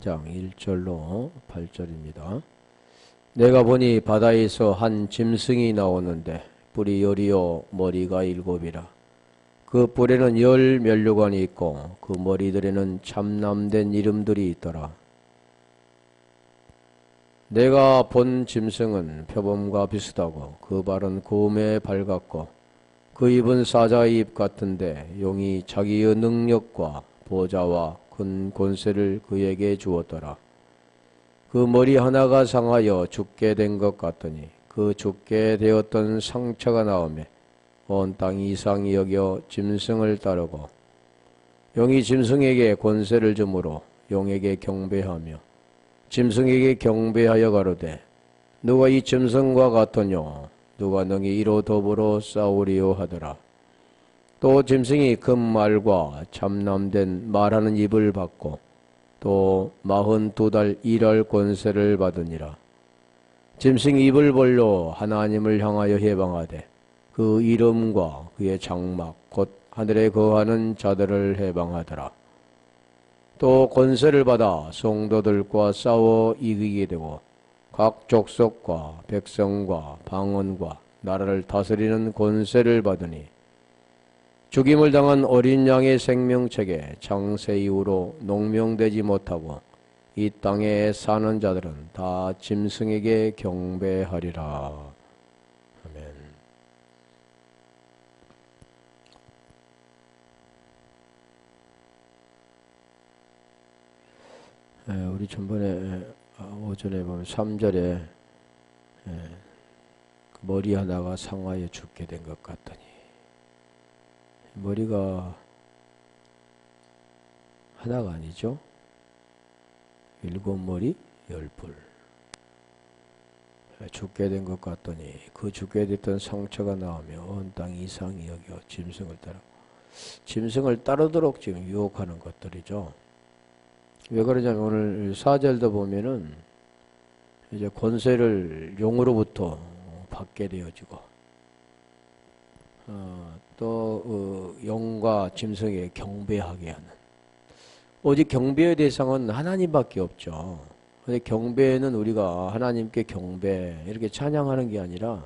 4장 1절로 8절입니다. 내가 보니 바다에서 한 짐승이 나오는데 뿔이 10이요 머리가 7이라. 그 뿔에는 10 면류관이 있고 그 머리들에는 참남된 이름들이 있더라. 내가 본 짐승은 표범과 비슷하고 그 발은 곰의 발 같고 그 입은 사자의 입 같은데 용이 자기의 능력과 보좌와 큰 권세를 그에게 주었더라. 그 머리 하나가 상하여 죽게 된 것 같더니 그 죽게 되었던 상처가 나오매 온 땅이 이상히 여겨 짐승을 따르고 용이 짐승에게 권세를 주므로 용에게 경배하며 짐승에게 경배하여 가로되 누가 이 짐승과 같으뇨 누가 능히 이로 더불어 싸우리요 하더라. 또 짐승이 금말과 참남된 말하는 입을 받고 또 42달 일할 권세를 받으니라. 짐승이 입을 벌려 하나님을 향하여 해방하되 그 이름과 그의 장막 곧 하늘에 거하는 자들을 해방하더라. 또 권세를 받아 성도들과 싸워 이기게 되고 각 족속과 백성과 방언과 나라를 다스리는 권세를 받으니 죽임을 당한 어린 양의 생명책에 창세 이후로 농명되지 못하고 이 땅에 사는 자들은 다 짐승에게 경배하리라. 아멘. 우리 전번에 오전에 보면 3절에 머리 하나가 상하여 죽게 된 것 같더니 머리가 하나가 아니죠. 7머리 10뿔 죽게 된 것 같더니 그 죽게 됐던 상처가 나오며 온 땅 이상히 여겨 짐승을 따라 짐승을 따르도록 지금 유혹하는 것들이죠. 왜 그러냐면 오늘 4절도 보면은 이제 권세를 용으로부터 받게 되어지고 또 용과 짐승에 경배하게 하는 오직 경배의 대상은 하나님밖에 없죠. 근데 경배는 우리가 하나님께 경배 이렇게 찬양하는 게 아니라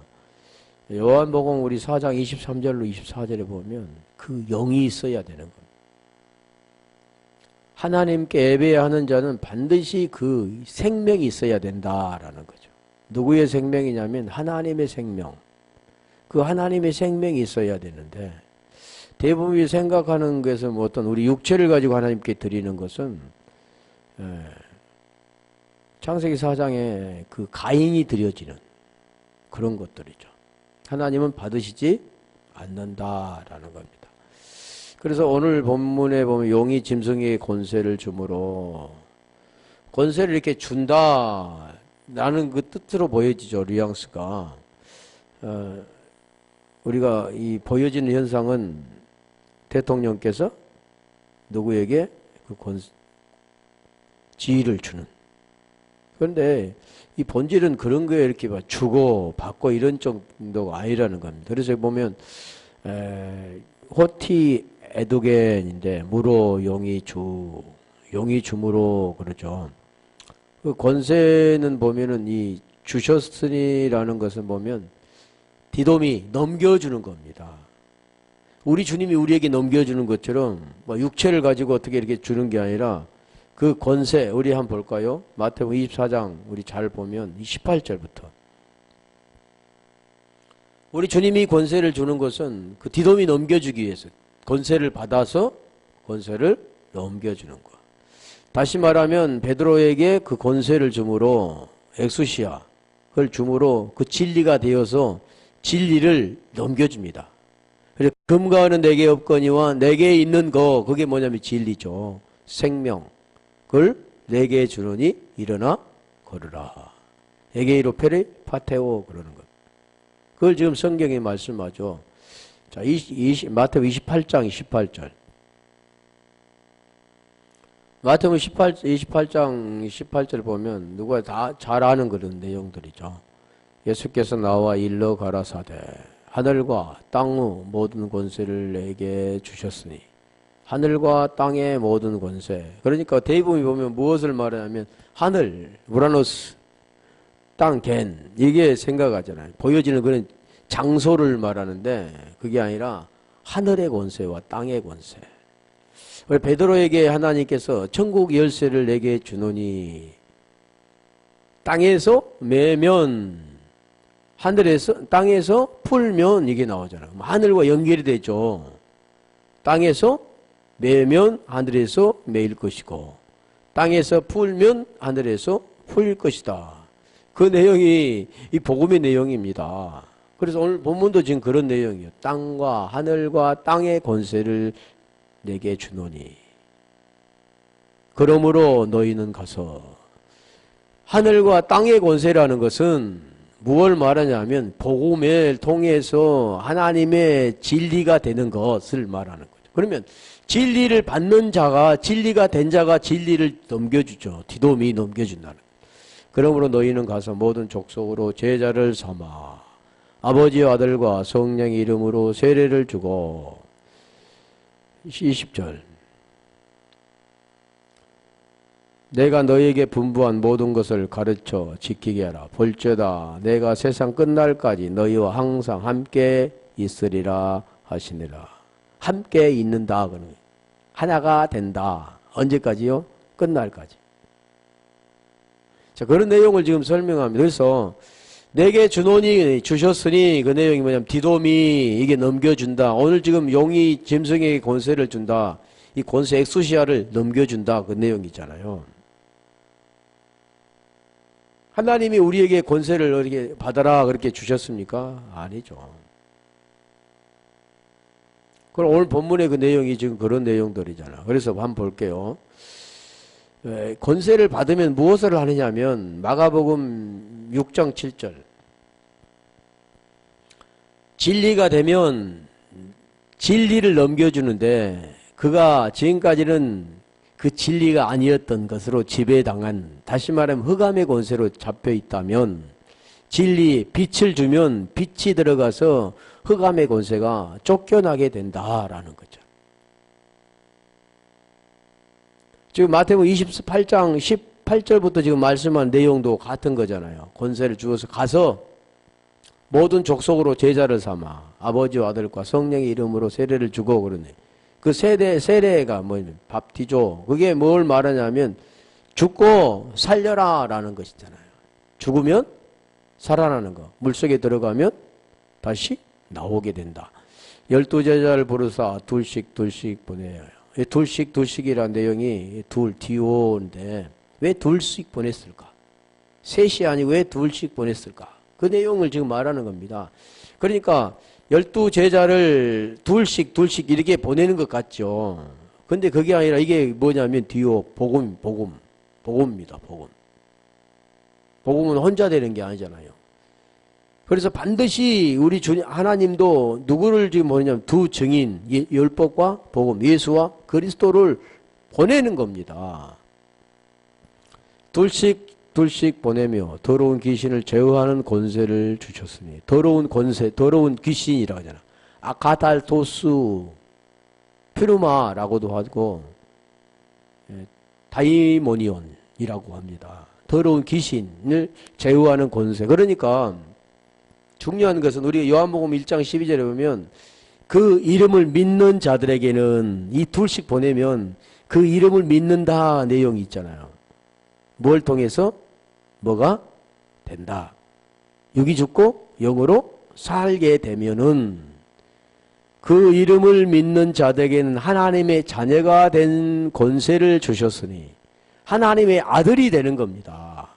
요한복음 우리 4장 23절로 24절에 보면 그 영이 있어야 되는 겁니다. 하나님께 예배하는 자는 반드시 그 생명이 있어야 된다라는 거죠. 누구의 생명이냐면 하나님의 생명. 그 하나님의 생명이 있어야 되는데 대부분이 생각하는 것은 뭐 어떤 우리 육체를 가지고 하나님께 드리는 것은 창세기 4장에 그 가인이 드려지는 그런 것들이죠. 하나님은 받으시지 않는다라는 겁니다. 그래서 오늘 본문에 보면 용이 짐승에게 권세를 주므로 권세를 이렇게 준다라는 그 뜻으로 보여지죠. 뉘앙스가. 우리가 이 보여지는 현상은 대통령께서 누구에게 그 지위를 주는. 그런데 이 본질은 그런 거에 이렇게 막 주고 받고 이런 정도가 아니라는 겁니다. 그래서 보면 호티 에도겐인데 무로 용이 주므로 그러죠. 그 권세는 보면은 이 주셨으니라는 것은 보면 디돔이 넘겨주는 겁니다. 우리 주님이 우리에게 넘겨주는 것처럼 뭐 육체를 가지고 어떻게 이렇게 주는 게 아니라 그 권세 우리 한번 볼까요? 마태복음 24장 우리 잘 보면 18절부터 우리 주님이 권세를 주는 것은 그 디돔이 넘겨주기 위해서 권세를 받아서 권세를 넘겨주는 것. 다시 말하면 베드로에게 그 권세를 주므로 엑수시아 그걸 주므로 그 진리가 되어서 진리를 넘겨줍니다. 그래서 금과 은은 내게 없거니와 내게 있는 거 그게 뭐냐면 진리죠. 생명 그걸 내게 주노니 일어나 걸으라. 에게이로 페레 파테오 그러는 것. 그걸 지금 성경에 말씀하죠. 자, 마태복음 28장 18절. 마태복음 28장 18절 보면 누가 다 잘 아는 그런 내용들이죠. 예수께서 나와 일러 가라사대 하늘과 땅의 모든 권세를 내게 주셨으니 하늘과 땅의 모든 권세. 그러니까 대부분이 보면 무엇을 말하냐면 하늘, 우라노스, 땅, 겐 이게 생각하잖아요. 보여지는 그런 장소를 말하는데 그게 아니라 하늘의 권세와 땅의 권세. 베드로에게 하나님께서 천국 열쇠를 내게 주노니 땅에서 매면 하늘에서 땅에서 풀면 이게 나오잖아요. 하늘과 연결이 되죠. 땅에서 매면 하늘에서 매일 것이고 땅에서 풀면 하늘에서 풀릴 것이다. 그 내용이 이 복음의 내용입니다. 그래서 오늘 본문도 지금 그런 내용이에요. 땅과 하늘과 땅의 권세를 내게 주노니 그러므로 너희는 가서 하늘과 땅의 권세라는 것은 무엇을 말하냐면 복음을 통해서 하나님의 진리가 되는 것을 말하는 거죠. 그러면 진리를 받는 자가 진리가 된 자가 진리를 넘겨주죠. 디돔이 넘겨준다는 거예요. 그러므로 너희는 가서 모든 족속으로 제자를 삼아 아버지와 아들과 성령의 이름으로 세례를 주고 20절 내가 너희에게 분부한 모든 것을 가르쳐 지키게 하라. 볼지어다 내가 세상 끝날까지 너희와 항상 함께 있으리라 하시니라. 함께 있는다. 하나가 된다. 언제까지요? 끝날까지. 자, 그런 내용을 지금 설명합니다. 그래서 내게 주노니 주셨으니 그 내용이 뭐냐면 디돔이 이게 넘겨준다. 오늘 지금 용이 짐승에게 권세를 준다. 이 권세 엑수시아를 넘겨준다. 그 내용이잖아요. 하나님이 우리에게 권세를 이렇게 받아라 그렇게 주셨습니까? 아니죠. 그럼 오늘 본문의 그 내용이 지금 그런 내용들이잖아. 그래서 한번 볼게요. 권세를 받으면 무엇을 하느냐면 마가복음 6장 7절 진리가 되면 진리를 넘겨주는데 그가 지금까지는 그 진리가 아니었던 것으로 지배당한 다시 말하면 흑암의 권세로 잡혀 있다면 진리 빛을 주면 빛이 들어가서 흑암의 권세가 쫓겨나게 된다라는 거죠. 지금 마태복음 28장 18절부터 지금 말씀한 내용도 같은 거잖아요. 권세를 주어서 가서 모든 족속으로 제자를 삼아 아버지와 아들과 성령의 이름으로 세례를 주고 그러네. 그 세례가 뭐냐면 밥티조. 그게 뭘 말하냐면 죽고 살려라 라는 것이잖아요. 죽으면 살아나는 거. 물속에 들어가면 다시 나오게 된다. 12제자를 부르사 둘씩 보내요. 둘씩이라는 내용이 둘, 디오인데 왜 둘씩 보냈을까? 셋이 아니고 왜 둘씩 보냈을까? 그 내용을 지금 말하는 겁니다. 그러니까 12제자를 둘씩 이렇게 보내는 것 같죠. 근데 그게 아니라 이게 뭐냐면 디오, 복음입니다. 복음은 혼자 되는 게 아니잖아요. 그래서 반드시 우리 주님 하나님도 누구를 지금 뭐냐면 두 증인 율법과 복음 예수와 그리스도를 보내는 겁니다. 둘씩 보내며 더러운 귀신을 제어하는 권세를 주셨으니 더러운 권세 더러운 귀신이라고 하잖아. 아카탈토스 피루마라고도 하고 다이모니온이라고 합니다. 더러운 귀신을 제어하는 권세. 그러니까 중요한 것은 우리가 요한복음 1장 12절에 보면 그 이름을 믿는 자들에게는 이 둘씩 보내면 그 이름을 믿는다 내용이 있잖아요. 뭘 통해서? 뭐가 된다. 육이 죽고 영으로 살게 되면은 그 이름을 믿는 자들에게는 하나님의 자녀가 된 권세를 주셨으니 하나님의 아들이 되는 겁니다.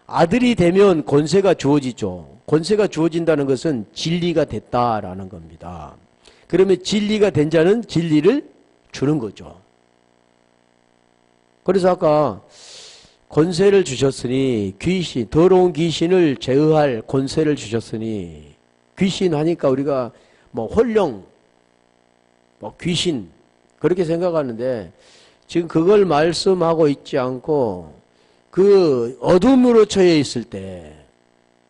아들이 되면 권세가 주어지죠. 권세가 주어진다는 것은 진리가 됐다라는 겁니다. 그러면 진리가 된 자는 진리를 주는 거죠. 그래서 아까 권세를 주셨으니 귀신, 더러운 귀신을 제어할 권세를 주셨으니 귀신 하니까 우리가 뭐 홀령, 뭐 귀신 그렇게 생각하는데 지금 그걸 말씀하고 있지 않고 그 어둠으로 처해 있을 때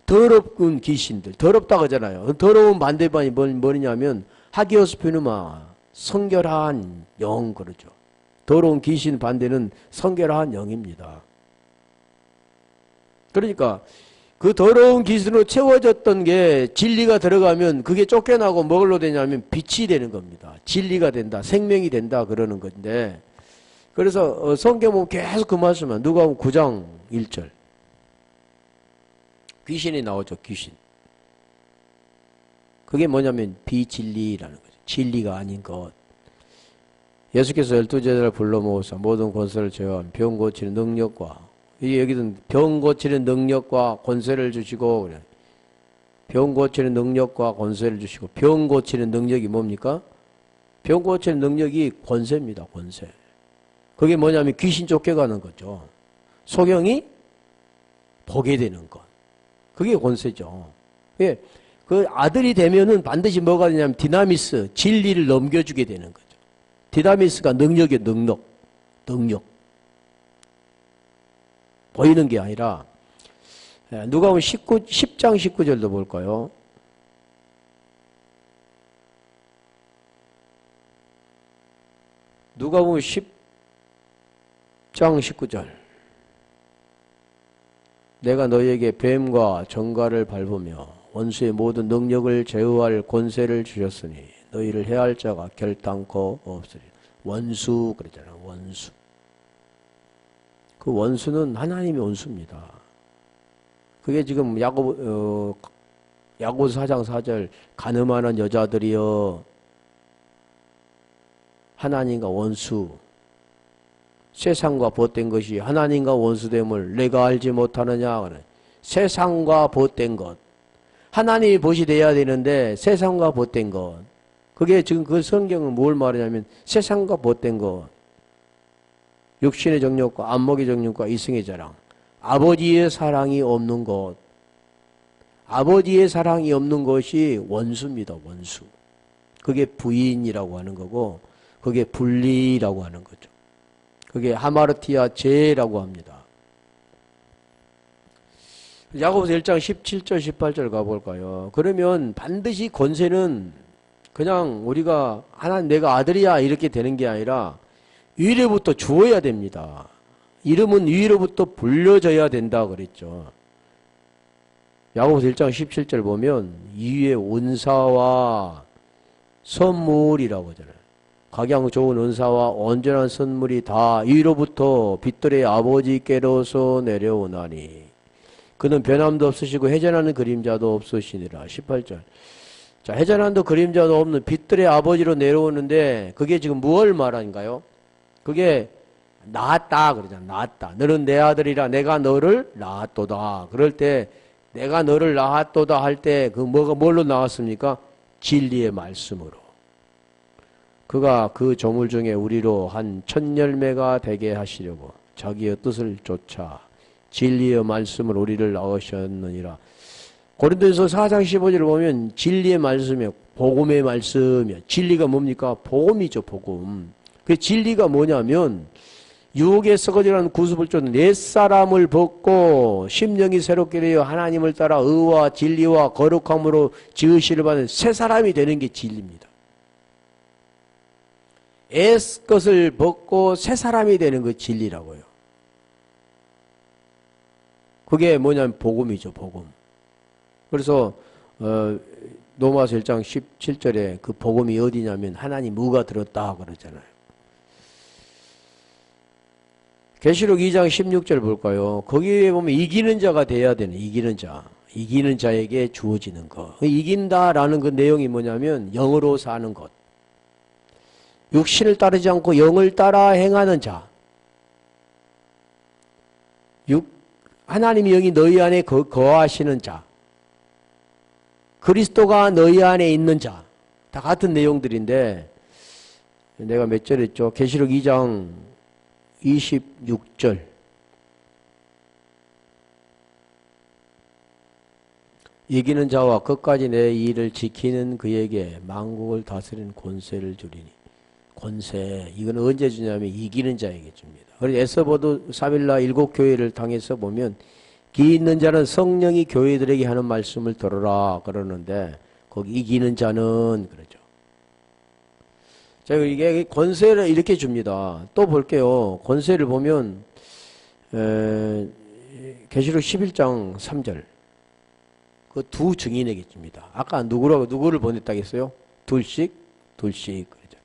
더럽은 귀신들, 더럽다고 하잖아요. 더러운 반대반이 뭐냐면 하기오스 피누마, 성결한 영 그러죠. 더러운 귀신 반대는 성결한 영입니다. 그러니까 그 더러운 귀신으로 채워졌던 게 진리가 들어가면 그게 쫓겨나고 뭐로 되냐면 빛이 되는 겁니다. 진리가 된다, 생명이 된다 그러는 건데, 그래서 성경 보면 계속 그 말씀은 누가복음 9장 1절 귀신이 나오죠. 귀신. 그게 뭐냐면 비진리라는 거죠. 진리가 아닌 것. 예수께서 12제자를 불러 모으사 모든 권세를 제어한 병 고치는 능력과, 이 여기는 병 고치는 능력과 권세를 주시고, 그래. 병 고치는 능력과 권세를 주시고, 병 고치는 능력이 뭡니까? 병 고치는 능력이 권세입니다. 권세. 그게 뭐냐면 귀신 쫓겨가는 거죠. 소경이 보게 되는 것. 그게 권세죠. 예. 그 아들이 되면은 반드시 뭐가 되냐면 디나미스, 진리를 넘겨주게 되는 거죠. 디나미스가 능력의 능력. 보이는 게 아니라, 누가복음 10장 19절도 볼까요? 누가복음 10장 19절. 내가 너희에게 뱀과 정갈을 밟으며 원수의 모든 능력을 제어할 권세를 주셨으니 너희를 해할 자가 결단코 없으리라. 원수 그러잖아. 원수. 그 원수는 하나님의 원수입니다. 그게 지금 야고보서 4장 4절 가늠하는 여자들이여 하나님과 원수, 세상과 벗된 것이 하나님과 원수됨을 내가 알지 못하느냐. 세상과 벗된 것, 하나님이 벗이 돼야 되는데 세상과 벗된 것, 그게 지금 그 성경은 뭘 말하냐면 세상과 벗된 것, 육신의 정욕과 안목의 정욕과 이성의 자랑, 아버지의 사랑이 없는 것, 아버지의 사랑이 없는 것이 원수입니다. 원수. 그게 부인이라고 하는 거고, 그게 분리라고 하는 거죠. 그게 하마르티아 죄라고 합니다. 야고보서 1장 17절 18절 가볼까요? 그러면 반드시 권세는 그냥 우리가 하나님 내가 아들이야 이렇게 되는 게 아니라 위로부터 주어야 됩니다. 이름은 위로부터 불려져야 된다 그랬죠. 야고보서 1장 17절 보면 이위의 은사와 선물이라고 하잖아요. 각양 좋은 은사와 온전한 선물이 다 위로부터 빛들의 아버지께로서 내려오나니 그는 변함도 없으시고 회전하는 그림자도 없으시니라. 18절. 자, 회전함도 그림자도 없는 빛들의 아버지로 내려오는데 그게 지금 무엇을 말하는가요? 그게 낳았다 그러잖아. 낳았다. 너는 내 아들이라 내가 너를 낳았도다. 그럴 때 내가 너를 낳았도다 할 때 그 뭐가 뭘로 나왔습니까? 진리의 말씀으로. 그가 그 조물 중에 우리로 한 천열매가 되게 하시려고 자기의 뜻을 쫓아 진리의 말씀을 우리를 낳으셨느니라. 고린도전서 4장 15절을 보면 진리의 말씀이요, 복음의 말씀이요. 진리가 뭡니까? 복음이죠. 복음. 그 진리가 뭐냐면 유혹에 썩어지는 구습을 쫓는 옛사람을 벗고 심령이 새롭게 되어 하나님을 따라 의와 진리와 거룩함으로 지으시를 받는 새 사람이 되는 게 진리입니다. 옛 것을 벗고 새 사람이 되는 그 진리라고요. 그게 뭐냐면 복음이죠. 복음. 그래서 로마서 1장 17절에 그 복음이 어디냐면 하나님 무가 들었다 그러잖아요. 계시록 2장 16절 볼까요? 거기에 보면 이기는 자가 돼야 되는, 이기는 자. 이기는 자에게 주어지는 것. 이긴다라는 그 내용이 뭐냐면 영으로 사는 것. 육신을 따르지 않고 영을 따라 행하는 자. 하나님의 영이 너희 안에 거하시는 자. 그리스도가 너희 안에 있는 자. 다 같은 내용들인데 내가 몇 절 했죠? 계시록 2장 26절. 이기는 자와 끝까지 내 일을 지키는 그에게 만국을 다스리는 권세를 주리니. 권세. 이건 언제 주냐면 이기는 자에게 줍니다. 그래서 에스보드 3일날 7교회를 당해서 보면 기 있는 자는 성령이 교회들에게 하는 말씀을 들어라 그러는데 거기 이기는 자는 그러죠. 자, 이게 권세를 이렇게 줍니다. 또 볼게요. 권세를 보면 계시록 11장 3절 그 두 증인에게 줍니다. 아까 누구를 보냈다고 했어요? 둘씩 그러죠.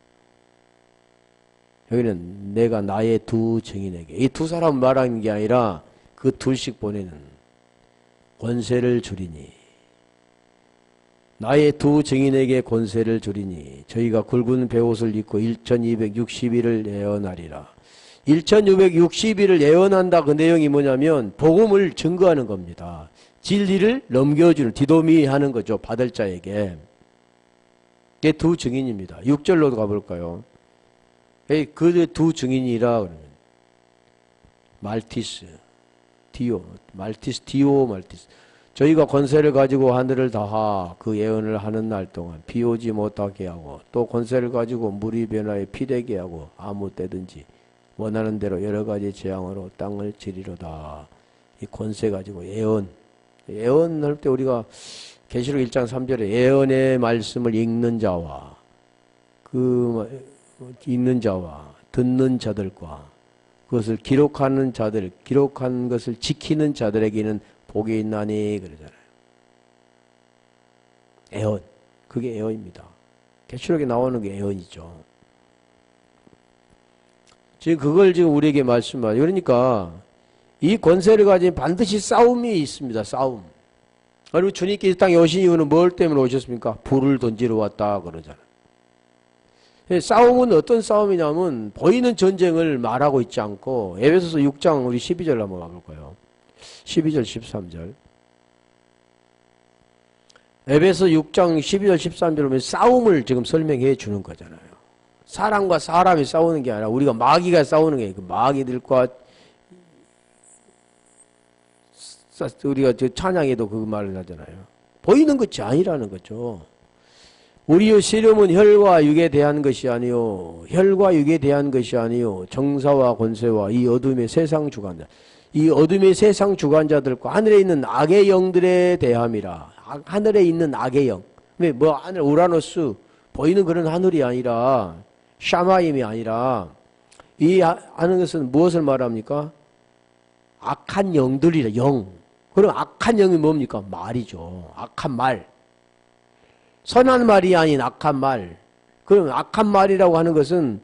여기는 내가 나의 두 증인에게, 이 두 사람 말하는 게 아니라 그 둘씩 보내는 권세를 주리니, 나의 두 증인에게 권세를 주리니 저희가 굵은 베옷을 입고 1260일을 예언하리라. 1260일을 예언한다. 그 내용이 뭐냐면 복음을 증거하는 겁니다. 진리를 넘겨주는, 디도미하는 거죠. 받을 자에게. 이게 두 증인입니다. 6절로도 가볼까요? 그 두 증인이라 그러면 말티스, 디오, 말티스. 저희가 권세를 가지고 하늘을 다하 그 예언을 하는 날 동안 비 오지 못하게 하고, 또 권세를 가지고 물이 변화에 피되게 하고 아무 때든지 원하는 대로 여러 가지 재앙으로 땅을 치리로다. 이 권세 가지고 예언할 때 우리가 계시록 1장 3절에 예언의 말씀을 읽는 자와 듣는 자들과 그것을 기록하는 자들, 기록한 것을 지키는 자들에게는 복이 있나니 그러잖아요. 예언, 그게 예언입니다. 계시록에 나오는 게 예언이죠. 지금 그걸 지금 우리에게 말씀하죠. 그러니까 이 권세를 가진 반드시 싸움이 있습니다. 싸움. 그리고 주님께서 이 땅에 오신 이유는 뭘 때문에 오셨습니까? 불을 던지러 왔다 그러잖아요. 싸움은 어떤 싸움이냐면 보이는 전쟁을 말하고 있지 않고, 에베소서 6장 우리 12절 한번 가볼까요? 12절 13절. 에베소 6장 12절 13절 보면 싸움을 지금 설명해 주는 거잖아요. 사람과 사람이 싸우는 게 아니라 우리가 마귀가 싸우는 게, 그 마귀들과 우리가 저 찬양에도 그 말을 하잖아요. 보이는 것이 아니라는 거죠. 우리의 시름은 혈과 육에 대한 것이 아니요, 혈과 육에 대한 것이 아니요, 정사와 권세와 이 어둠의 세상 주관자, 이 어둠의 세상 주관자들과 하늘에 있는 악의 영들에 대함이라. 하늘에 있는 악의 영. 뭐 하늘 우라노스 보이는 그런 하늘이 아니라, 샤마임이 아니라, 이 하는 것은 무엇을 말합니까? 악한 영들이라. 영. 그럼 악한 영이 뭡니까? 말이죠. 악한 말. 선한 말이 아닌 악한 말. 그럼 악한 말이라고 하는 것은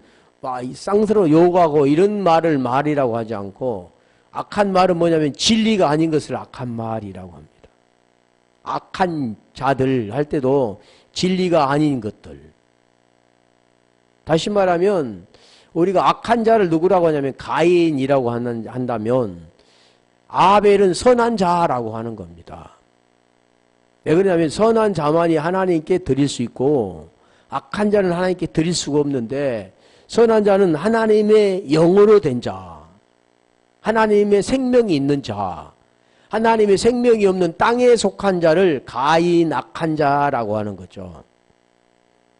쌍스러워 욕하고 이런 말을 말이라고 하지 않고, 악한 말은 뭐냐면 진리가 아닌 것을 악한 말이라고 합니다. 악한 자들 할 때도 진리가 아닌 것들. 다시 말하면 우리가 악한 자를 누구라고 하냐면 가인이라고 한다면 아벨은 선한 자라고 하는 겁니다. 왜 그러냐면 선한 자만이 하나님께 드릴 수 있고 악한 자는 하나님께 드릴 수가 없는데, 선한 자는 하나님의 영으로 된 자, 하나님의 생명이 있는 자, 하나님의 생명이 없는 땅에 속한 자를 가인 악한 자라고 하는 거죠.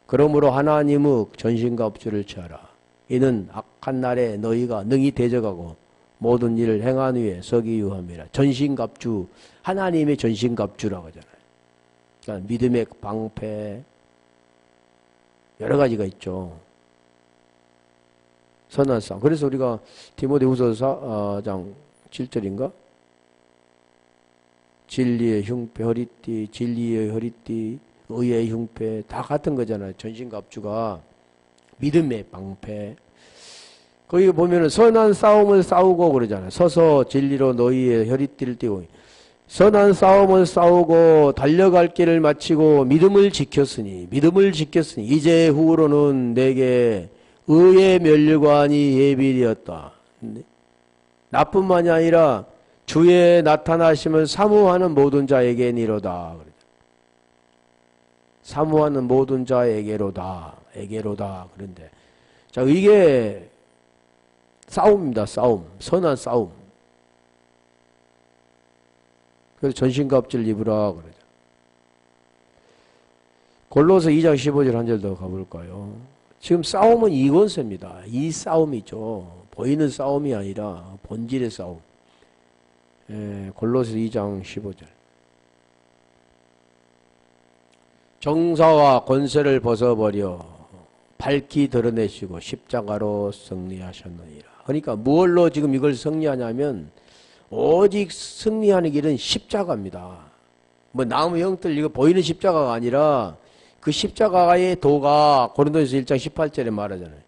그러므로 하나님의 전신갑주를 취하라. 이는 악한 날에 너희가 능히 대적하고 모든 일을 행한 후에 서기 유함이라. 전신갑주, 하나님의 전신갑주라고 하잖아요. 그러니까 믿음의 방패, 여러 가지가 있죠. 선한 싸움. 그래서 우리가 디모데후서 4장 7절인가? 진리의 흉패, 허리띠, 진리의 허리띠, 의의 흉패, 다 같은 거잖아요. 전신갑주가 믿음의 방패. 거기 보면은 선한 싸움을 싸우고 그러잖아요. 서서 진리로 너희의 허리띠를 띠고, 선한 싸움을 싸우고 달려갈 길을 마치고 믿음을 지켰으니 이제 후로는 내게 의의 면류관이 예비되었다. 나뿐만이 아니라 주의 나타나심을 사모하는 모든 자에게니로다. 사모하는 모든 자에게로다. 그런데 자, 이게 싸움입니다. 싸움. 선한 싸움. 그래서 전신갑주를 입으라 그러죠. 골로새 2장 15절 한 절 더 가볼까요? 지금 싸움은 이 권세입니다. 이 싸움이죠. 보이는 싸움이 아니라 본질의 싸움. 골로새 2장 15절. 정사와 권세를 벗어버려 밝히 드러내시고 십자가로 승리하셨느니라. 그러니까 뭘로 지금 이걸 승리하냐면 오직 승리하는 길은 십자가입니다. 뭐 나무 형들 이거 보이는 십자가가 아니라 그 십자가의 도가 고린도전서 1장 18절에 말하잖아요.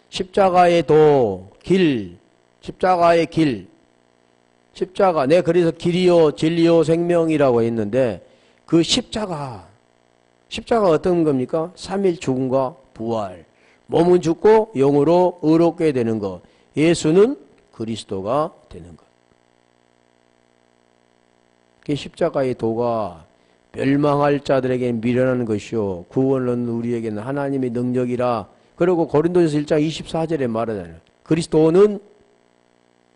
십자가의 도, 길, 십자가의 길, 십자가. 내 그래서 길이요 진리요 생명이라고 했는데 그 십자가 어떤 겁니까? 3일 죽음과 부활. 몸은 죽고 영으로 의롭게 되는 것. 예수는 그리스도가 되는 것. 그 십자가의 도가 멸망할 자들에게 미련한 것이요 구원은 우리에게는 하나님의 능력이라. 그리고 고린도전서 1장 24절에 말하잖아요. 그리스도는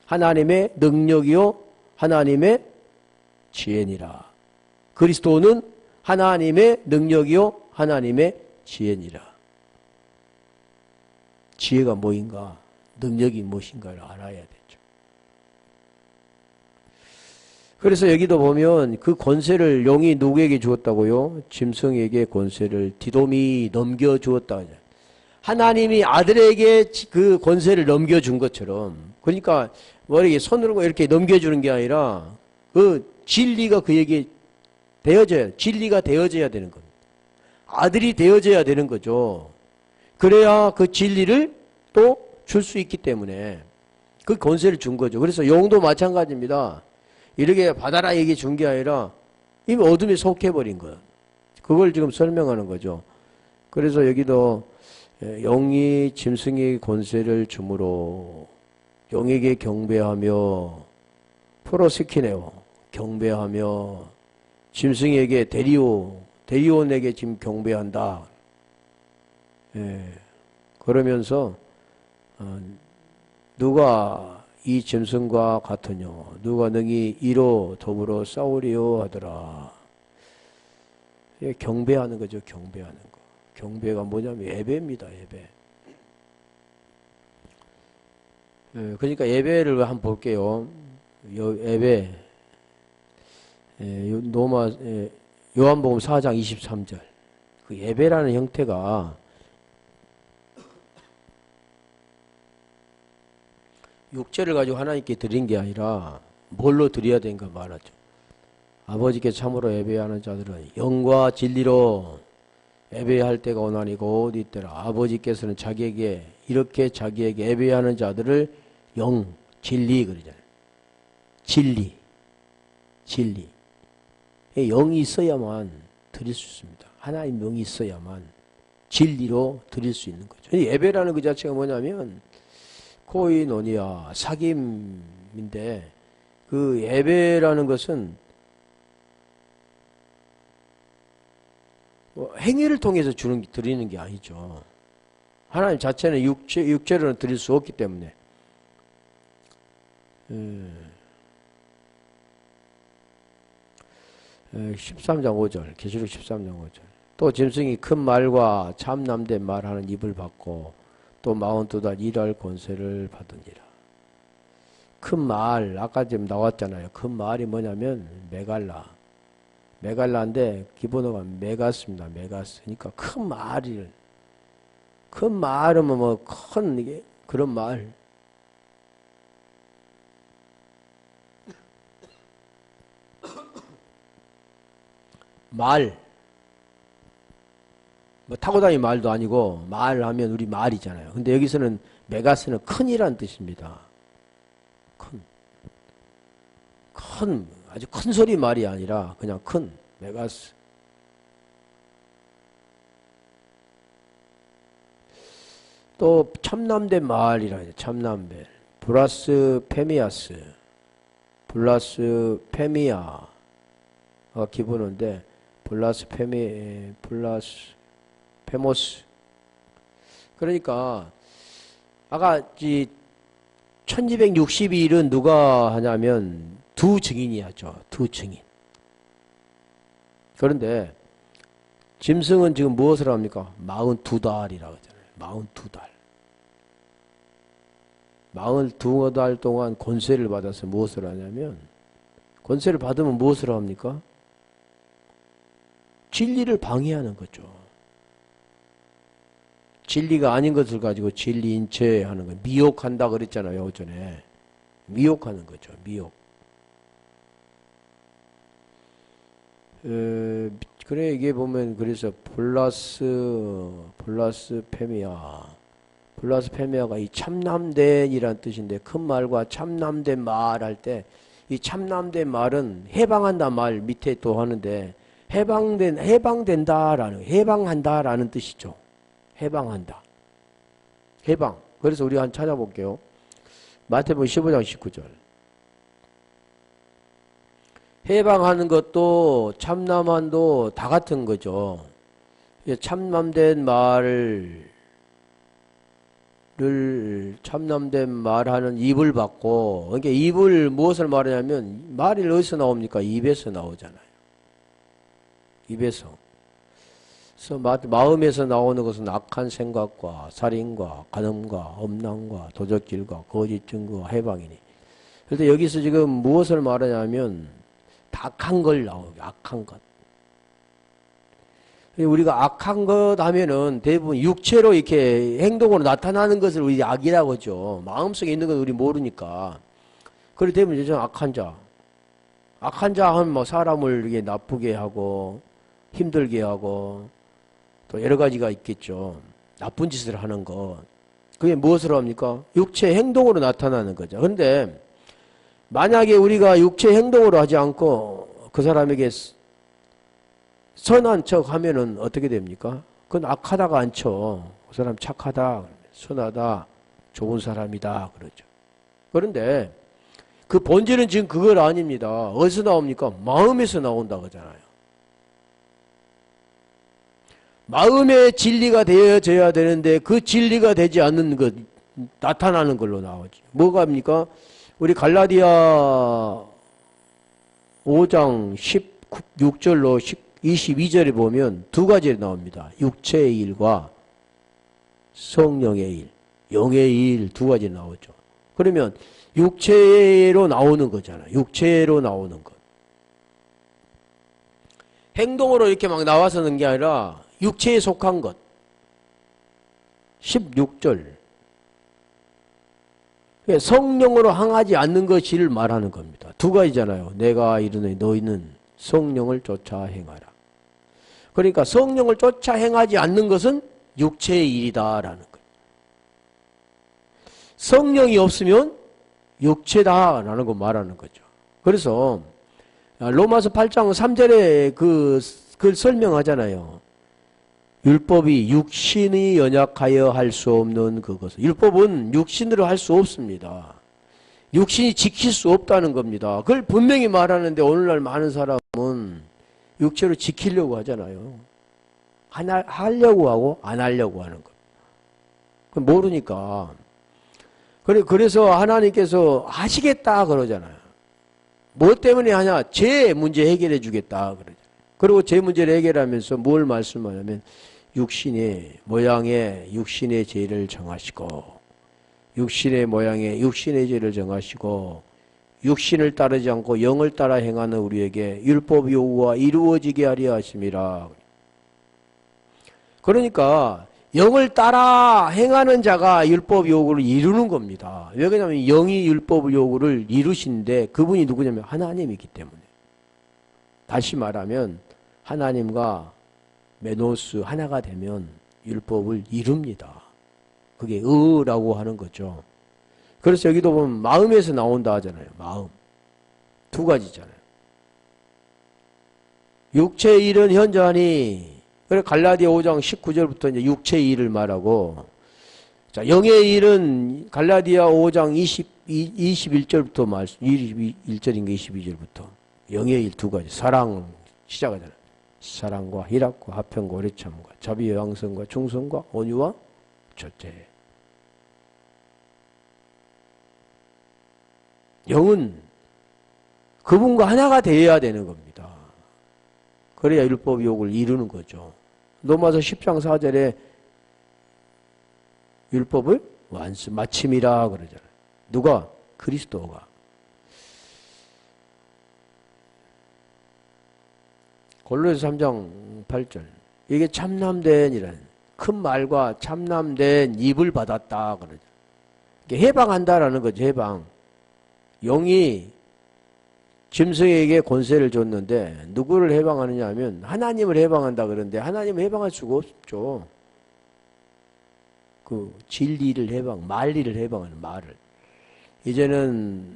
하나님의 능력이요 하나님의 지혜니라. 그리스도는 하나님의 능력이요 하나님의 지혜니라. 지혜가 뭐인가, 능력이 무엇인가를 알아야 되죠. 그래서 여기도 보면 그 권세를 용이 누구에게 주었다고요? 짐승에게 권세를 디돔이 넘겨주었다 하죠. 하나님이 아들에게 그 권세를 넘겨준 것처럼, 그러니까 뭐 이렇게 손으로 이렇게 넘겨주는 게 아니라 그 진리가 그에게 되어져야, 진리가 되어져야 되는 겁니다. 아들이 되어져야 되는 거죠. 그래야 그 진리를 또 줄 수 있기 때문에 그 권세를 준 거죠. 그래서 용도 마찬가지입니다. 이렇게 받아라 얘기 준 게 아니라 이미 어둠에 속해버린 거예요. 그걸 지금 설명하는 거죠. 그래서 여기도 용이 짐승의 권세를 주므로 용에게 경배하며 프로스키네오 경배하며 짐승에게 데리온에게 지금 경배한다. 예. 그러면서 누가 이 짐승과 같으뇨 누가 능히 이로 더불어 싸우리요 하더라. 예, 경배하는 거죠. 경배하는 거. 경배가 뭐냐면 예배입니다. 예배. 예, 그러니까 예배를 한번 볼게요. 예배. 요한복음 4장 23절. 그 예배라는 형태가 육체를 가지고 하나님께 드린 게 아니라 뭘로 드려야 되는가 말하죠. 아버지께 참으로 예배하는 자들은 영과 진리로 예배할 때가 오나니 곧 이때라. 아버지께서는 자기에게 이렇게 자기에게 예배하는 자들을 영, 진리 그러잖아요. 진리. 영이 있어야만 드릴 수 있습니다. 하나님 영이 있어야만 진리로 드릴 수 있는 거죠. 예배라는 그 자체가 뭐냐면 코이노니아, 사귐인데 그 예배라는 것은 행위를 통해서 드리는 게 아니죠. 하나님 자체는 육체로는 드릴 수 없기 때문에. 13장 5절, 계시록 13장 5절. 또 짐승이 큰 말과 참남된 말하는 입을 받고 또 42달 일할 권세를 받으니라. 큰 말, 아까 지금 나왔잖아요. 큰 말이 뭐냐면 메갈라인데 기본어가 메가스입니다. 메가스. 그러니까 큰 말은 뭐 큰 이게 그런 말. 뭐 타고 다니는 말도 아니고 말하면 우리 말이잖아요. 근데 여기서는 메가스는 큰이란 뜻입니다. 아주 큰 소리 말이 아니라 그냥 큰 메가스. 또 참남된 말이라 해요. 참남벨. 블라스페미아가 기본어인데 페모스. 그러니까 아까 1260일은 누가 하냐면 두 증인이 하죠. 두 증인. 그런데 짐승은 지금 무엇을 합니까? 42달이라고 하잖아요. 42달. 42달 동안 권세를 받아서 무엇을 하냐면 권세를 받으면 무엇을 합니까? 진리를 방해하는 거죠. 진리가 아닌 것을 가지고 진리인 체 하는 거. 미혹한다 그랬잖아요, 전에. 미혹하는 거죠, 미혹. 그래, 이게 보면, 그래서 블라스페미아가 이 참남된이란 뜻인데, 큰 말과 참남된 말 할 때, 이 참남된 말은 해방한다 말 밑에 또 하는데, 해방한다라는 뜻이죠. 해방한다. 해방. 그래서 우리가 한번 찾아볼게요. 마태복음 15장 19절. 해방하는 것도 참남한도 다 같은 거죠. 참남된 말하는 입을 받고, 그러니까 입을 무엇을 말하냐면, 말이 어디서 나옵니까? 입에서 나오잖아요. 입에서. 그래서 마음에서 나오는 것은 악한 생각과 살인과 간음과 음란과 도적질과 거짓 증거와 해방이니. 그런데 여기서 지금 무엇을 말하냐면 악한 걸 나오고 악한 것. 우리가 악한 것 하면은 대부분 육체로 이렇게 행동으로 나타나는 것을 우리 악이라고 하죠. 마음속에 있는 건 우리 모르니까. 그리고 대부분 이제 악한 자. 악한 자 하면 뭐 사람을 이게 나쁘게 하고 힘들게 하고 또 여러 가지가 있겠죠. 나쁜 짓을 하는 것. 그게 무엇으로 합니까? 육체 행동으로 나타나는 거죠. 그런데 만약에 우리가 육체 행동으로 하지 않고 그 사람에게 선한 척 하면은 어떻게 됩니까? 그건 악하다가 않죠. 그 사람 착하다, 선하다, 좋은 사람이다 그러죠. 그런데 그 본질은 지금 그걸 아닙니다. 어디서 나옵니까? 마음에서 나온다 그러잖아요. 마음의 진리가 되어져야 되는데 그 진리가 되지 않는 것, 나타나는 걸로 나오지. 뭐가입니까? 우리 갈라디아 5장 16절로 22절에 보면 두 가지 나옵니다. 육체의 일과 성령의 일, 영의 일 두 가지 나오죠. 그러면 육체로 나오는 거잖아요. 육체로 나오는 것. 행동으로 이렇게 막 나와서는 게 아니라 육체에 속한 것. 16절. 성령으로 향하지 않는 것을 말하는 겁니다. 두 가지잖아요. 내가 이르노니 너희는 성령을 쫓아 행하라. 그러니까 성령을 쫓아 행하지 않는 것은 육체의 일이다라는 거예요. 성령이 없으면 육체다라는 거 말하는 거죠. 그래서 로마서 8장 3절에 그걸 설명하잖아요. 율법이 육신이 연약하여 할 수 없는 그것을. 율법은 육신으로 할 수 없습니다. 육신이 지킬 수 없다는 겁니다. 그걸 분명히 말하는데 오늘날 많은 사람은 육체로 지키려고 하잖아요. 하려고 하고 안 하려고 하는 것. 모르니까. 그래서 하나님께서 하시겠다 그러잖아요. 뭐 때문에 하냐? 죄 문제 해결해 주겠다 그러죠. 그리고 죄 문제를 해결하면서 뭘 말씀하냐면 육신의 모양의 육신의 죄를 정하시고 육신의 모양의 육신의 죄를 정하시고 육신을 따르지 않고 영을 따라 행하는 우리에게 율법 요구가 이루어지게 하려 하심이라. 그러니까 영을 따라 행하는 자가 율법 요구를 이루는 겁니다. 왜 그러냐면 영이 율법 요구를 이루신데 그분이 누구냐면 하나님이기 때문에. 다시 말하면 하나님과 메노스 하나가 되면 율법을 이룹니다. 그게 의라고 하는 거죠. 그래서 여기도 보면 마음에서 나온다 하잖아요. 마음. 두 가지잖아요. 육체의 일은 현저하니, 그래 갈라디아 5장 19절부터 이제 육체의 일을 말하고, 자 영의 일은 갈라디아 5장 21절부터 말씀, 21절인가 22절부터 영의 일 두 가지. 사랑 시작하잖아요. 사랑과 희락과 화평과 오래참과 자비와 양성과 충성과 온유와 절제. 영은 그분과 하나가 되어야 되는 겁니다. 그래야 율법 요구를 이루는 거죠. 로마서 10장 4절에 율법을 마침이라 그러잖아요. 누가? 그리스도가. 골로새 3장 8절. 이게 참남된이라는 큰 말과 참남된 입을 받았다 그러죠. 해방한다라는 거죠. 해방. 용이 짐승에게 권세를 줬는데 누구를 해방하느냐 하면 하나님을 해방한다 그러는데 하나님을 해방할 수가 없죠. 그 진리를 말리를 해방하는 말을. 이제는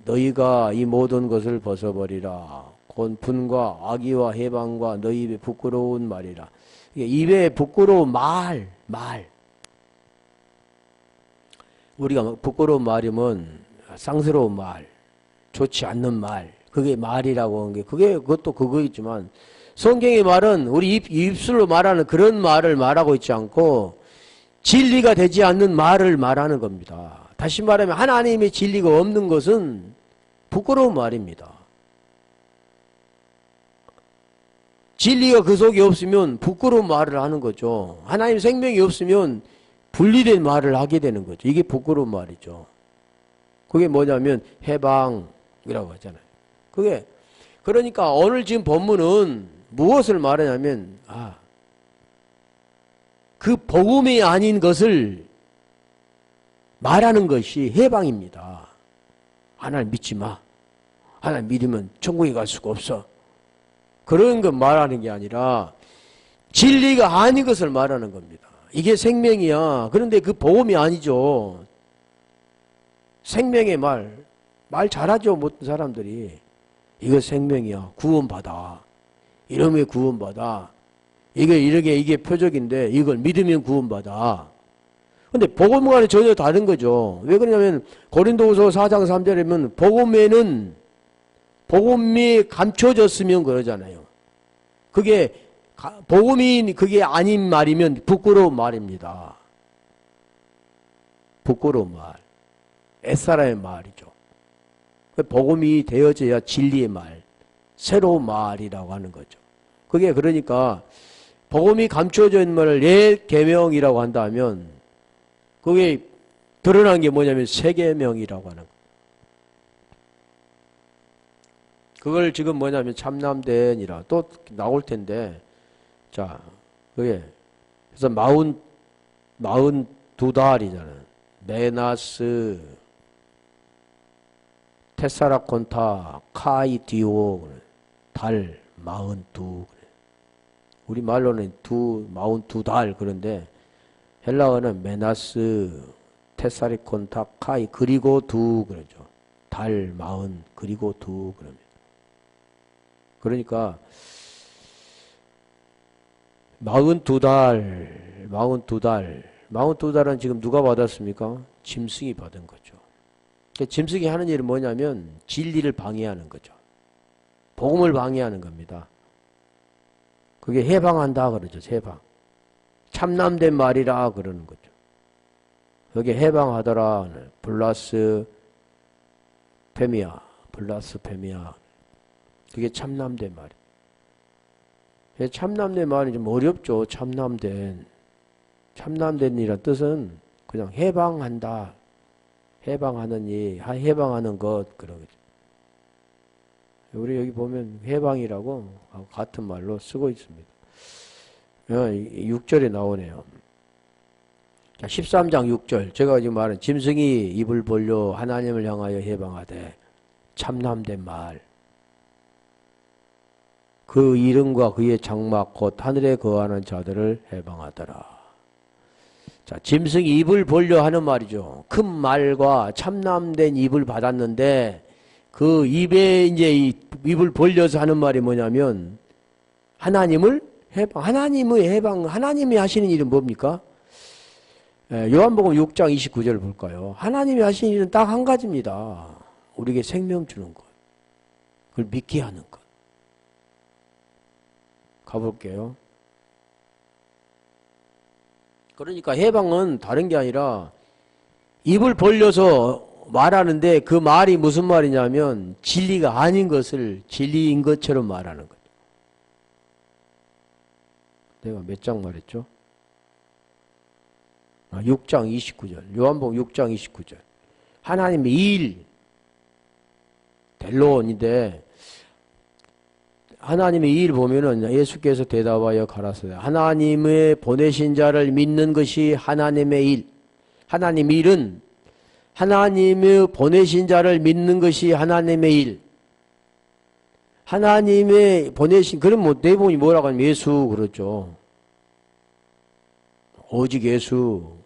너희가 이 모든 것을 벗어버리라. 곧 분과 악의와 해방과 너희 입에 부끄러운 말이라. 입에 부끄러운 말. 우리가 부끄러운 말이면 쌍스러운 말, 좋지 않는 말, 그게 말이라고 하는 게 그것도 그거있지만 성경의 말은 우리 입술로 말하는 그런 말을 말하고 있지 않고 진리가 되지 않는 말을 말하는 겁니다. 다시 말하면 하나님의 진리가 없는 것은 부끄러운 말입니다. 진리가 그 속에 없으면 부끄러운 말을 하는 거죠. 하나님 생명이 없으면 분리된 말을 하게 되는 거죠. 이게 부끄러운 말이죠. 그게 뭐냐면 해방이라고 하잖아요. 그러니까 오늘 지금 본문은 무엇을 말하냐면 그 복음이 아닌 것을 말하는 것이 해방입니다. 하나님 믿지 마. 하나님 믿으면 천국에 갈 수가 없어. 그런 거 말하는 게 아니라 진리가 아닌 것을 말하는 겁니다. 이게 생명이야. 그런데 그 복음이 아니죠. 생명의 말 잘하죠. 모든 사람들이. 이거 생명이야. 구원받아. 이러면 구원받아. 이게 표적인데 이걸 믿으면 구원받아. 근데 복음과는 전혀 다른 거죠. 왜 그러냐면 고린도후서 4장 3절에 보면 복음이 감춰졌으면 그러잖아요. 그게 아닌 말이면 부끄러운 말입니다. 부끄러운 말. 옛사람의 말이죠. 복음이 되어져야 진리의 말, 새로운 말이라고 하는 거죠. 그게 그러니까 복음이 감춰져 있는 말을 옛 계명이라고 한다면 그게 드러난 게 뭐냐면 새 계명이라고 하는 거예요. 그걸 지금 뭐냐면 참남된이라 또 나올 텐데 자, 그게 그래서 42달이잖아요. 메나스 테사라콘타 카이디오 달 42. 우리 말로는 42달 그런데 헬라어는 메나스 테사리콘타 카이 그리고 두 그러죠. 달 40 그리고 두 그럽니다. 그러니까 42달은 지금 누가 받았습니까? 짐승이 받은 거죠. 짐승이 하는 일은 뭐냐면 진리를 방해하는 거죠. 복음을 방해하는 겁니다. 그게 해방한다 그러죠. 해방. 참남된 말이라 그러는 거죠. 여기 해방하더라. 블라스 페미아. 그게 참남된 말이에요. 참남된 말이 좀 어렵죠. 참남된이란 뜻은 그냥 해방한다. 해방하는 일, 해방하는 것 그런 거죠. 우리 여기 보면 해방이라고 같은 말로 쓰고 있습니다. 6절에 나오네요. 13장 6절 제가 지금 말한 짐승이 입을 벌려 하나님을 향하여 해방하되 참남된 말 그 이름과 그의 장막 곧 하늘에 거하는 자들을 해방하더라. 자, 짐승이 입을 벌려 하는 말이죠. 큰 말과 참남된 입을 받았는데 그 입에 이제 입을 벌려서 하는 말이 뭐냐면 하나님을 해방, 하나님이 하시는 일은 뭡니까? 요한복음 6장 29절을 볼까요? 하나님이 하시는 일은 딱 한 가지입니다. 우리에게 생명 주는 것. 그걸 믿게 하는 것. 가볼게요. 그러니까 해방은 다른 게 아니라 입을 벌려서 말하는데 그 말이 무슨 말이냐면 진리가 아닌 것을 진리인 것처럼 말하는 거죠. 내가 몇 장 말했죠? 6장 29절. 요한복음 6장 29절. 하나님의 일 델론인데 하나님의 일 보면은 예수께서 대답하여 가라사대 하나님의 보내신 자를 믿는 것이 하나님의 일. 하나님 일은 하나님의 보내신 자를 믿는 것이 하나님의 일. 하나님의 보내신, 그럼 뭐 대부분이 뭐라고 하면 예수 그러죠. 오직 예수.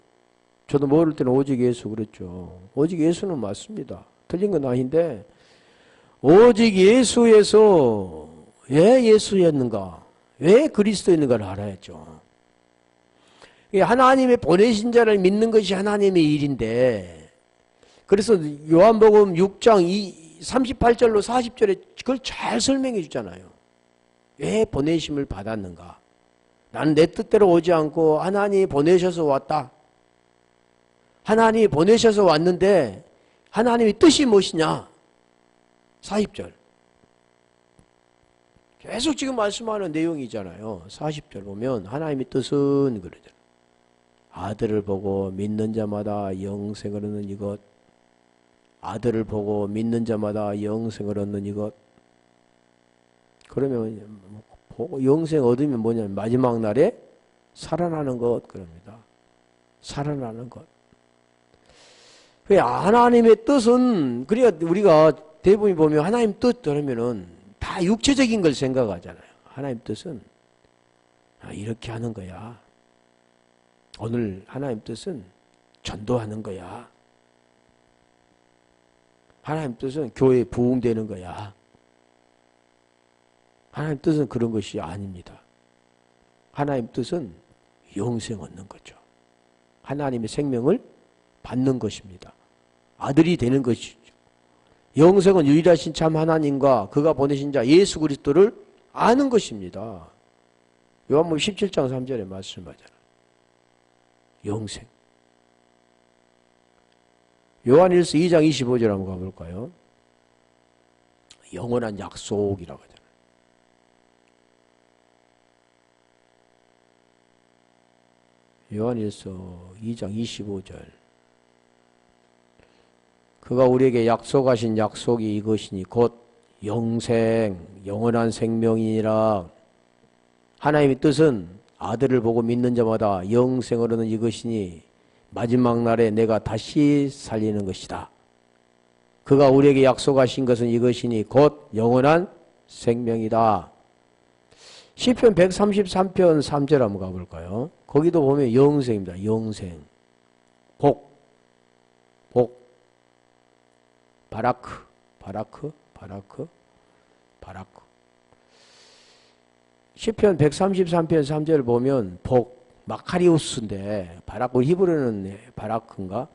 저도 모를 때는 오직 예수 그랬죠. 오직 예수는 맞습니다. 틀린 건 아닌데, 오직 예수에서 왜 예수였는가? 왜 그리스도였는가를 알아야죠. 하나님의 보내신 자를 믿는 것이 하나님의 일인데, 그래서 요한복음 6장 38절로 40절에 그걸 잘 설명해 주잖아요. 왜 보내심을 받았는가? 나는 내 뜻대로 오지 않고 하나님이 보내셔서 왔다. 하나님이 보내셔서 왔는데 하나님의 뜻이 무엇이냐? 40절. 계속 지금 말씀하는 내용이잖아요. 40절 보면 하나님의 뜻은 그러잖아요. 아들을 보고 믿는 자마다 영생을 얻는 이것. 아들을 보고 믿는 자마다 영생을 얻는 이것. 그러면 영생 얻으면 뭐냐면 마지막 날에 살아나는 것 그럽니다. 살아나는 것. 하나님의 뜻은, 그러니까 우리가 대부분 보면 하나님 뜻 그러면은 다 육체적인 걸 생각하잖아요. 하나님 뜻은 이렇게 하는 거야. 오늘 하나님 뜻은 전도하는 거야. 하나님 뜻은 교회에 부흥되는 거야. 하나님 뜻은 그런 것이 아닙니다. 하나님 뜻은 영생 얻는 거죠. 하나님의 생명을 받는 것입니다. 아들이 되는 것이죠. 영생은 유일하신 참 하나님과 그가 보내신 자 예수 그리스도를 아는 것입니다. 요한복음 17장 3절에 말씀하잖아요. 영생. 요한일서 2장 25절 한번 가볼까요? 영원한 약속이라고 하잖아요. 요한일서 2장 25절. 그가 우리에게 약속하신 약속이 이것이니 곧 영생, 영원한 생명이니라. 하나님의 뜻은 아들을 보고 믿는 자마다 영생을 얻는 이것이니 마지막 날에 내가 다시 살리는 것이다. 그가 우리에게 약속하신 것은 이것이니 곧 영원한 생명이다. 시편 133편 3절 한번 가볼까요? 거기도 보면 영생입니다. 영생. 복. 복. 바라크. 바라크. 바라크. 바라크. 시편 133편 3절을 보면 복. 마카리우스인데 바라크 히브리는 바라크인가?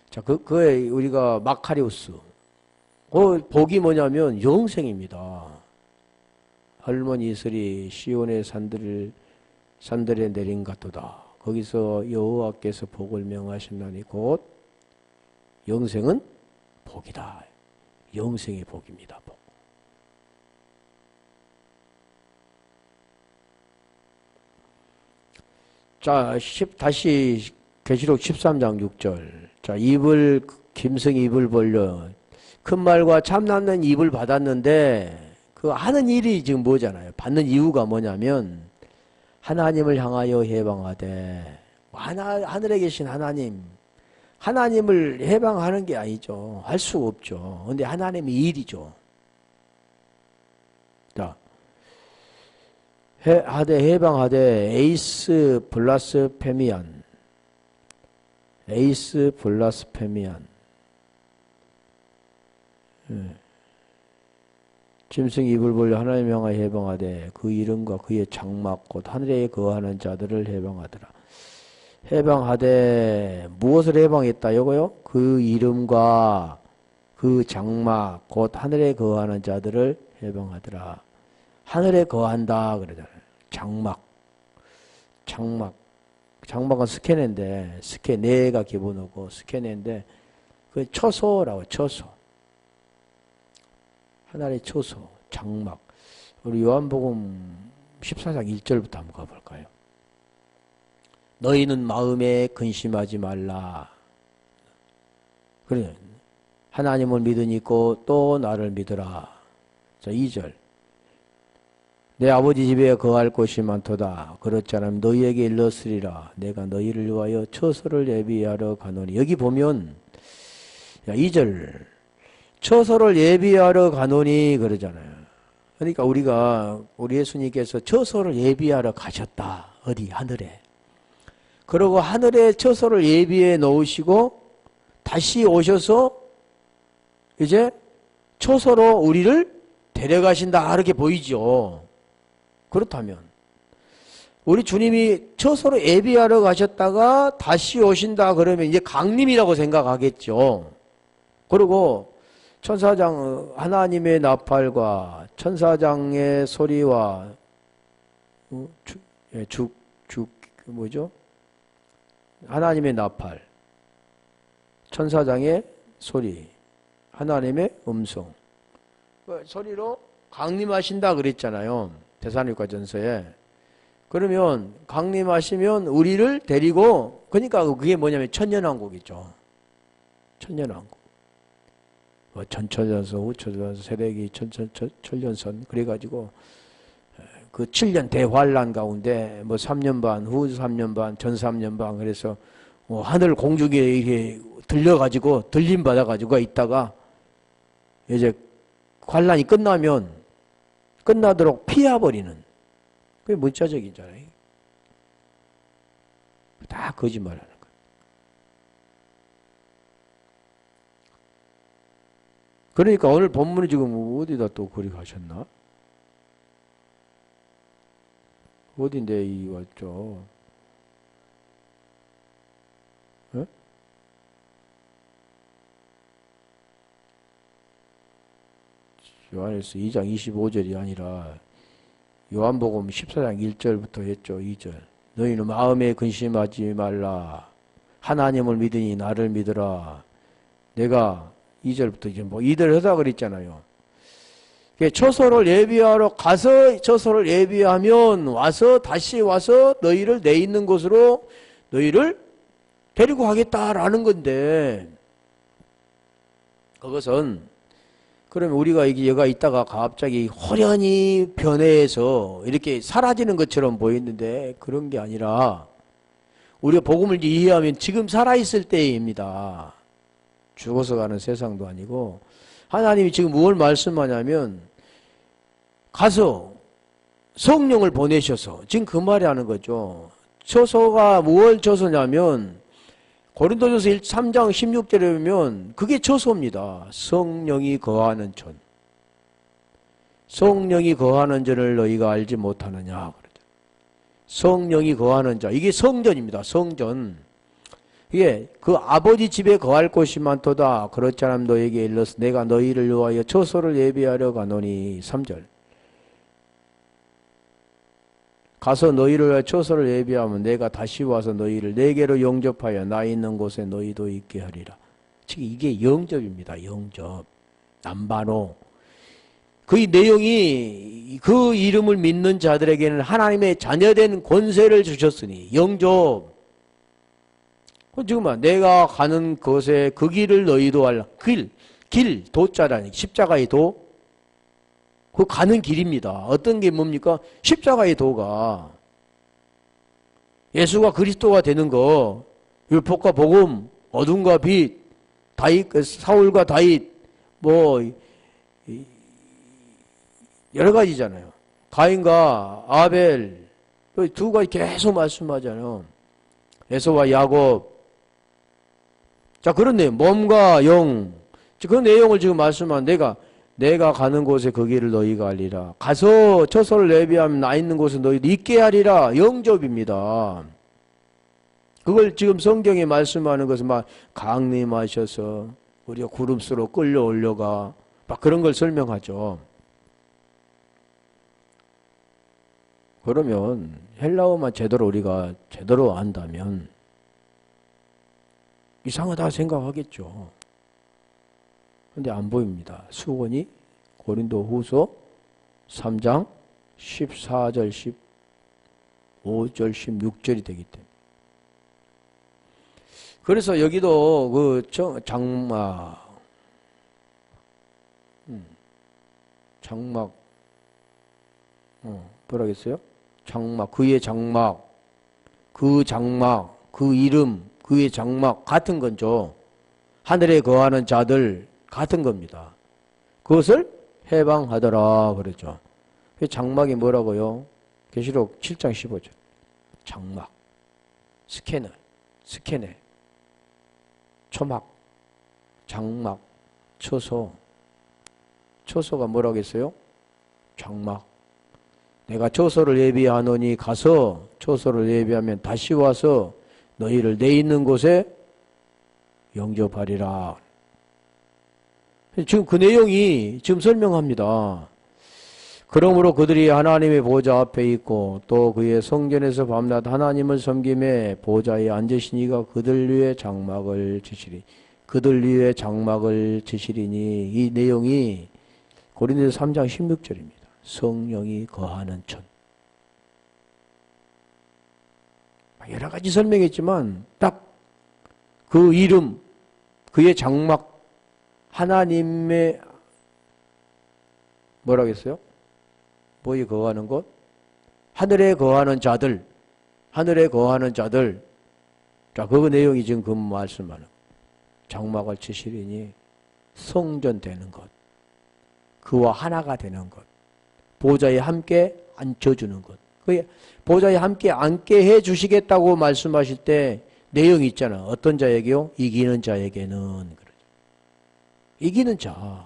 자, 그에 우리가 마카리우스. 그 복이 뭐냐면 영생입니다. 할머니 이슬이 시온의 산들에 내린 같도다. 거기서 여호와께서 복을 명하셨나니 곧 영생은 복이다. 영생의 복입니다. 복. 자, 다시 계시록 13장 6절. 자, 김성이 입을 벌려 큰 말과 참나는 입을 받았는데 그 하는 일이 지금 뭐잖아요. 받는 이유가 뭐냐면 하나님을 향하여 해방하되 하늘에 계신 하나님을 해방하는 게 아니죠. 할 수가 없죠. 근데 하나님의 일이죠. 자, 해방하되 에이스 블라스페미안. 짐승이 입을 벌려 하나님 향하여 해방하되 그 이름과 그의 장막 곧 하늘에 거하는 자들을 해방하더라. 해방하되 무엇을 해방했다 이거요? 그 이름과 그 장막 곧 하늘에 거하는 자들을 해방하더라. 하늘에 거한다 그러잖아요. 장막은 스캐네인데 스캐네가 기본어고 스캐네인데 그 처소라고. 처소. 하나의 처소, 장막. 우리 요한복음 14장 1절부터 한번 가볼까요? 너희는 마음에 근심하지 말라. 그래. 하나님을 믿으니까 또 나를 믿으라. 자, 2절. 내 아버지 집에 거할 곳이 많도다. 그렇지 않으면 너희에게 일렀으리라. 내가 너희를 위하여 처소를 예비하러 가노니. 여기 보면 2절 처소를 예비하러 가노니 그러잖아요. 그러니까 우리 예수님께서 처소를 예비하러 가셨다. 어디? 하늘에. 그리고 하늘에 처소를 예비해 놓으시고 다시 오셔서 이제 처소로 우리를 데려가신다. 이렇게 보이죠. 그렇다면 우리 주님이 처소로 예비하러 가셨다가 다시 오신다 그러면 이제 강림이라고 생각하겠죠. 그리고 천사장 하나님의 나팔과 천사장의 소리와 뭐죠? 하나님의 나팔, 천사장의 소리, 하나님의 음성 소리로 강림하신다 그랬잖아요. 데살로니가 전서에. 그러면 강림하시면 우리를 데리고, 그러니까 그게 뭐냐면 천년왕국이죠. 천년왕국. 전초전서, 후초전서, 세대기, 천년선 그래가지고 그 7년 대환란 가운데 3년 반, 후 3년 반, 전 3년 반 그래서 하늘 공중에 이렇게 들려가지고 들림 받아가지고 있다가 이제 환란이 끝나도록 피해버리는 그게 문자적이잖아요. 다 거짓말하는 거예요. 그러니까 오늘 본문이 지금 어디다 또 그리 가셨나? 어딘데 이 왔죠? 에? 요한일서 2장 25절이 아니라 요한복음 14장 1절부터 했죠. 2절. 너희는 마음에 근심하지 말라. 하나님을 믿으니 나를 믿으라. 내가 2절부터 이제 이들 하다 그랬잖아요. 처소를 예비하러 가서 처소를 예비하면 다시 와서 너희를 내 있는 곳으로 너희를 데리고 가겠다라는 건데, 그것은 그러면 우리가 얘가 있다가 갑자기 호련히 변해서 이렇게 사라지는 것처럼 보이는데 그런 게 아니라 우리가 복음을 이해하면 지금 살아있을 때입니다. 죽어서 가는 세상도 아니고 하나님이 지금 무엇을 말씀하냐면 가서 성령을 보내셔서 지금 그 말이 하는 거죠. 처소가 무엇 처소냐면 고린도전서 3장 16절에 보면 그게 처소입니다. 성령이 거하는 전. 성령이 거하는 전을 너희가 알지 못하느냐. 성령이 거하는 자. 이게 성전입니다. 성전. 이게 그 아버지 집에 거할 곳이 많도다. 그렇지 않으면 너에게 일러서 내가 너희를 위하여 처소를 예비하려 가노니. 3절. 가서 너희를 위하여 처소를 예비하면 내가 다시 와서 너희를 내게로 영접하여 나 있는 곳에 너희도 있게 하리라. 즉 이게 영접입니다. 영접. 남바노. 그 내용이 그 이름을 믿는 자들에게는 하나님의 자녀된 권세를 주셨으니 영접. 지금 내가 가는 곳에 그 길을 너희도 알라. 길, 도자라니 십자가의 도. 그 가는 길입니다. 어떤 게 뭡니까? 십자가의 도가 예수가 그리스도가 되는 거, 율법과 복음, 어둠과 빛, 사울과 다윗, 여러 가지잖아요. 가인과 아벨, 두 가지 계속 말씀하잖아요. 에서와 야곱. 자, 그렇네요. 몸과 영. 그 내용을 지금 말씀한 내가 가는 곳에 그 길을 너희가 알리라. 가서 처소를 예비하면 나 있는 곳에 너희도 있게 하리라. 영접입니다. 그걸 지금 성경에 말씀하는 것은 막 강림하셔서 우리가 구름수로 끌려 올려가 막 그런 걸 설명하죠. 그러면 헬라어만 우리가 제대로 안다면 이상하다 생각하겠죠. 근데 안 보입니다. 수건이 고린도 후서 3장 14절, 15절, 16절이 되기 때문에. 그래서 여기도 그 장막 뭐라겠어요? 장막, 그의 장막, 그 장막, 그 이름, 그의 장막 같은 건죠. 하늘에 거하는 자들 같은 겁니다. 그것을 해방하더라 그랬죠. 장막이 뭐라고요? 계시록 7장 15절. 장막, 스캐너, 초막, 장막, 초소가 뭐라고 했어요? 장막. 내가 초소를 예비하노니 가서 초소를 예비하면 다시 와서 너희를 내 있는 곳에 영접하리라. 지금 그 내용이 지금 설명합니다. 그러므로 그들이 하나님의 보좌 앞에 있고 또 그의 성전에서 밤낮 하나님을 섬김에 보좌에 앉으시니가 그들 위에 장막을 치시리. 그들 위에 장막을 치시리니 이 내용이 고린도서 3장 16절입니다. 성령이 거하는 천. 여러 가지 설명했지만 딱 그 이름, 그의 장막, 하나님의 뭐라고 했어요? 뭐에 거하는 곳? 하늘에 거하는 자들. 하늘에 거하는 자들. 자, 그 내용이 지금 그 말씀하는 장막을 치시리니 성전 되는 것. 그와 하나가 되는 것. 보좌에 함께 앉혀주는 것. 그 보좌에 함께 앉게 해주시겠다고 말씀하실 때 내용이 있잖아. 어떤 자에게요? 이기는 자에게는. 그러죠. 이기는 자.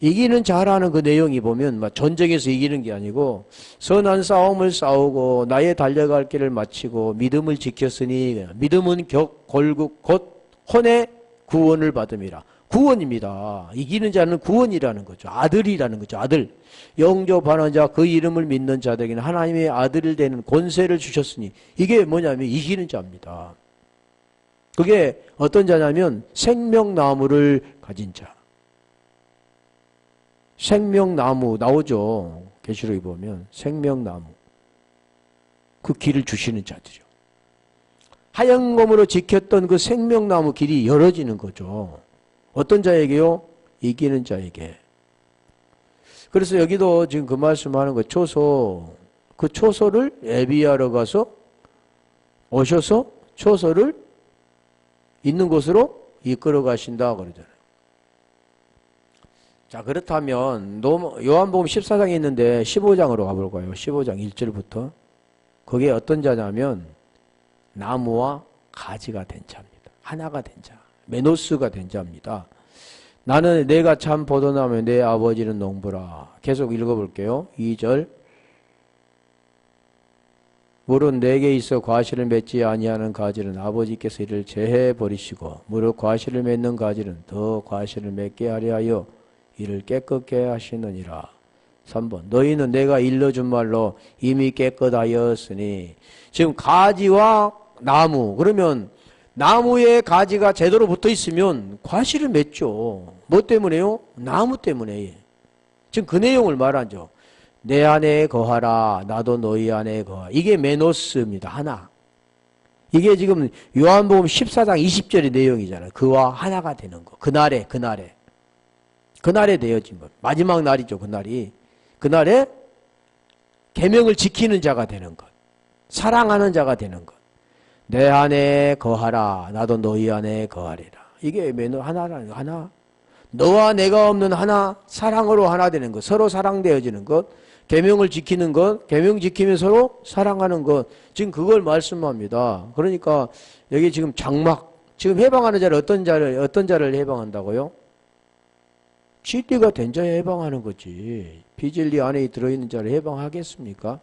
이기는 자라는 그 내용이 보면 전쟁에서 이기는 게 아니고 선한 싸움을 싸우고 나의 달려갈 길을 마치고 믿음을 지켰으니 믿음은 결국 곧 혼의 구원을 받음이라. 구원입니다. 이기는 자는 구원이라는 거죠. 아들이라는 거죠. 아들. 영접하는 자, 그 이름을 믿는 자들에게는 하나님의 아들을 되는 권세를 주셨으니 이게 뭐냐면 이기는 자입니다. 그게 어떤 자냐면 생명나무를 가진 자. 생명나무 나오죠. 계시록에 보면 생명나무. 그 길을 주시는 자들이요. 하얀 검으로 지켰던 그 생명나무 길이 열어지는 거죠. 어떤 자에게요? 이기는 자에게. 그래서 여기도 지금 그 말씀하는 거 초소. 그 초소를 예비하러 가서 오셔서 초소를 있는 곳으로 이끌어 가신다 그러잖아요. 자, 그렇다면 요한복음 14장에 있는데 15장으로 가볼까요? 15장 1절부터. 그게 어떤 자냐면 나무와 가지가 된 자입니다. 하나가 된 자. 메노스가 된 자입니다. 나는 내가 참 포도나무 내 아버지는 농부라. 계속 읽어볼게요. 2절. 물은 내게 있어 과실을 맺지 아니하는 가지는 아버지께서 이를 제해 버리시고 무릇 과실을 맺는 가지는 더 과실을 맺게 하려 하여 이를 깨끗게 하시느니라. 3번. 너희는 내가 일러준 말로 이미 깨끗하였으니. 지금 가지와 나무. 그러면 나무에 가지가 제대로 붙어 있으면 과실을 맺죠. 뭐 때문에요? 나무 때문에. 지금 그 내용을 말하죠. 내 안에 거하라. 나도 너희 안에 거하. 이게 메노스입니다. 하나. 이게 지금 요한복음 14장 20절의 내용이잖아요. 그와 하나가 되는 거. 그날에 되어진 것. 마지막 날이죠. 그날이. 그날에 계명을 지키는 자가 되는 것. 사랑하는 자가 되는 것. 내 안에 거하라. 나도 너희 안에 거하리라. 이게 하나라는 거. 하나. 너와 내가 없는 하나. 사랑으로 하나 되는 것. 서로 사랑되어지는 것. 계명을 지키는 것. 계명 지키면 서로 사랑하는 것. 지금 그걸 말씀합니다. 그러니까 여기 지금 장막. 지금 해방하는 자를 어떤 자를 해방한다고요? 진리가 된 자에 해방하는 거지. 비진리 안에 들어있는 자를 해방하겠습니까?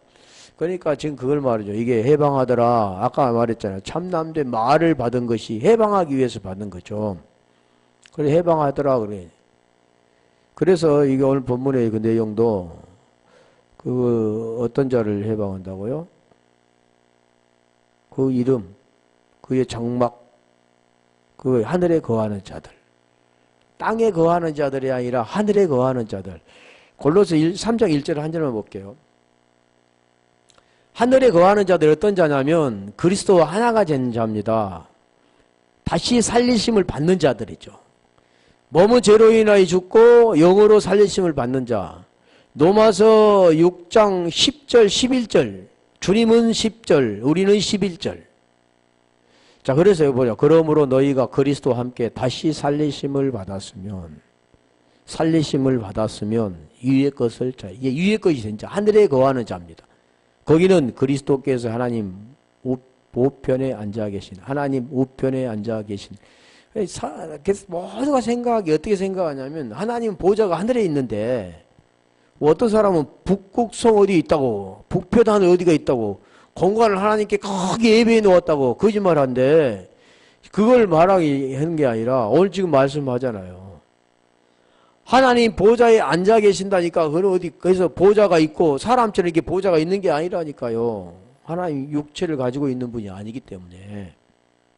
그러니까 지금 그걸 말이죠. 이게 해방하더라. 아까 말했잖아요. 참남된 말을 받은 것이 해방하기 위해서 받은 거죠. 그래 해방하더라 그래. 그래서 이게 오늘 본문의 그 내용도 그 어떤 자를 해방한다고요? 그 이름, 그의 장막, 그 하늘에 거하는 자들. 땅에 거하는 자들이 아니라 하늘에 거하는 자들. 골로새 3장 1절 한 절만 볼게요. 하늘에 거하는 자들 어떤 자냐면 그리스도와 하나가 된 자입니다. 다시 살리심을 받는 자들이죠. 몸은 죄로 인하여 죽고 영으로 살리심을 받는 자. 로마서 6장 10절 11절 주님은 10절 우리는 11절. 자, 그래서 보자. 그러므로 너희가 그리스도와 함께 다시 살리심을 받았으면 위의 것을 자, 이게 위의 것이 진짜 하늘에 거하는 자입니다. 거기는 그리스도께서 하나님 우편에 앉아 계신 하나님 우편에 앉아 계신 모두가 생각하기 어떻게 생각하냐면 하나님 보좌가 하늘에 있는데 어떤 사람은 북극성 어디 있다고 북표단 어디가 있다고 공간을 하나님께 크게 예배해 놓았다고 거짓말한데 그걸 말하기 하는 게 아니라 오늘 지금 말씀하잖아요. 하나님 보좌에 앉아 계신다니까 그건 어디 그래서 보좌가 있고 사람처럼 이렇게 보좌가 있는 게 아니라니까요. 하나님 육체를 가지고 있는 분이 아니기 때문에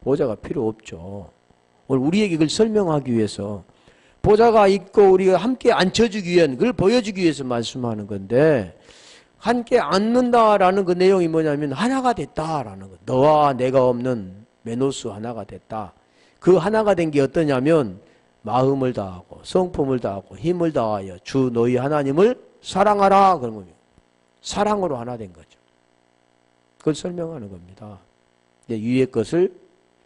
보좌가 필요 없죠. 오늘 우리에게 그걸 설명하기 위해서 보좌가 있고 우리가 함께 앉혀주기 위한 그걸 보여주기 위해서 말씀하는 건데 함께 앉는다라는 그 내용이 뭐냐면 하나가 됐다라는 거. 너와 내가 없는 메노스 하나가 됐다. 그 하나가 된 게 어떠냐면 마음을 다하고 성품을 다하고 힘을 다하여 주 너희 하나님을 사랑하라 그런 겁니다. 사랑으로 하나 된 거죠. 그걸 설명하는 겁니다. 위의 것을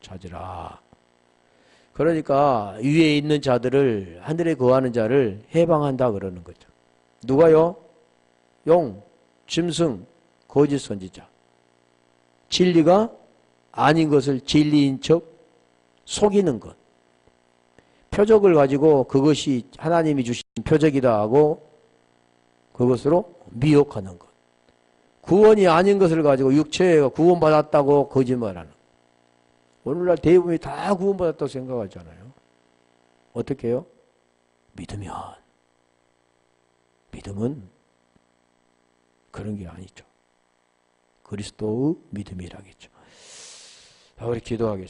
찾으라. 그러니까 위에 있는 자들을 하늘에 거하는 자를 해방한다 그러는 거죠. 누가요? 용, 짐승, 거짓 선지자. 진리가 아닌 것을 진리인 척 속이는 것. 표적을 가지고 그것이 하나님이 주신 표적이다 하고 그것으로 미혹하는 것. 구원이 아닌 것을 가지고 육체가 구원받았다고 거짓말하는 것. 오늘날 대부분이 다 구원받았다고 생각하잖아요. 어떻게 해요? 믿음은 그런 게 아니죠. 그리스도의 믿음이라겠죠. 우리 기도하겠습니다.